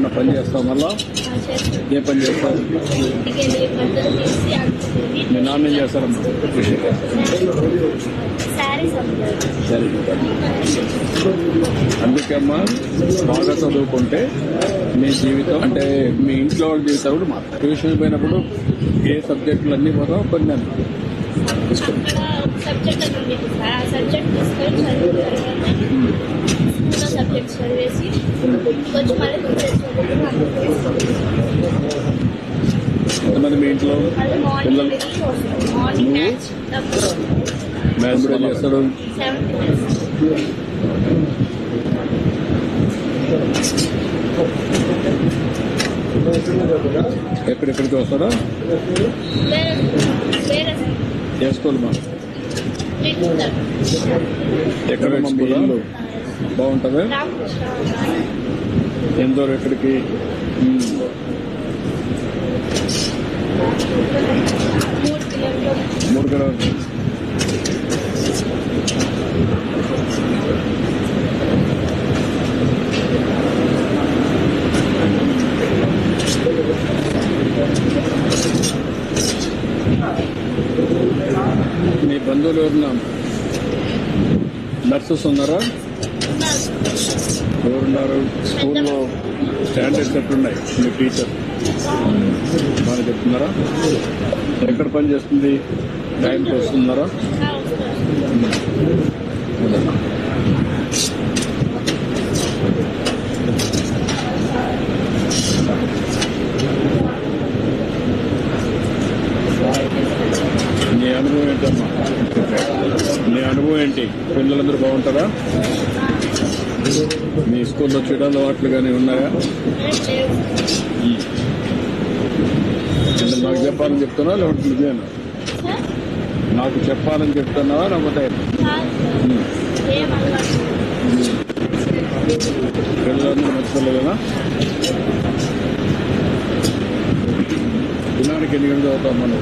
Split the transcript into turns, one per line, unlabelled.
ఏమన్నా పని చేస్తావు మళ్ళా? ఏ పని చేస్తావు? మీ నాన్న ఏం చేస్తారమ్మా? సరే, అందుకమ్మా బాగా చదువుకుంటే మీ జీవితం అంటే మీ ఇంట్లో వాళ్ళ జీవితం కూడా మా ట్యూషన్ పోయినప్పుడు ఏ సబ్జెక్టులు అన్నీ పోతావు కొన్ని ఎంతమంది మీ ఇంట్లో పిల్లలు? మ్యాథ్స్ కూడా చేస్తాడు. ఎక్కడెక్కడికి వస్తాడా? చేసుకోవాలి మా ఎక్కడ స్కూల్ బాగుంటుంది? ఎంతో ఎక్కడికి? 3 కిలోమీటర్లు. మీ బంధువులు ఎవరున్నా నర్సెస్ ఉన్నారా? ఎవరున్నారు? స్కూల్లో స్టాండర్డ్స్ ఎట్లున్నాయి? మీ టీచర్ బాగా చెప్తున్నారా? ఎక్కడ పని చేస్తుంది? టైంకి వస్తున్నారా? నీ అనుభవం ఏంటమ్మా? నీ అనుభవం ఏంటి? పిల్లలందరూ బాగుంటారా? మీ స్కూల్లో చెడు వాట్లు కానీ ఉన్నాయా? నాకు చెప్పాలని చెప్తున్నా లేకపోతే నిజమేనా? నాకు చెప్పాలని చెప్తున్నావా లేకపోతే పిల్లలందరూ మంచి పిల్లలేనా? దినానికి ఎన్ని గంటలు అవుతాం మనం?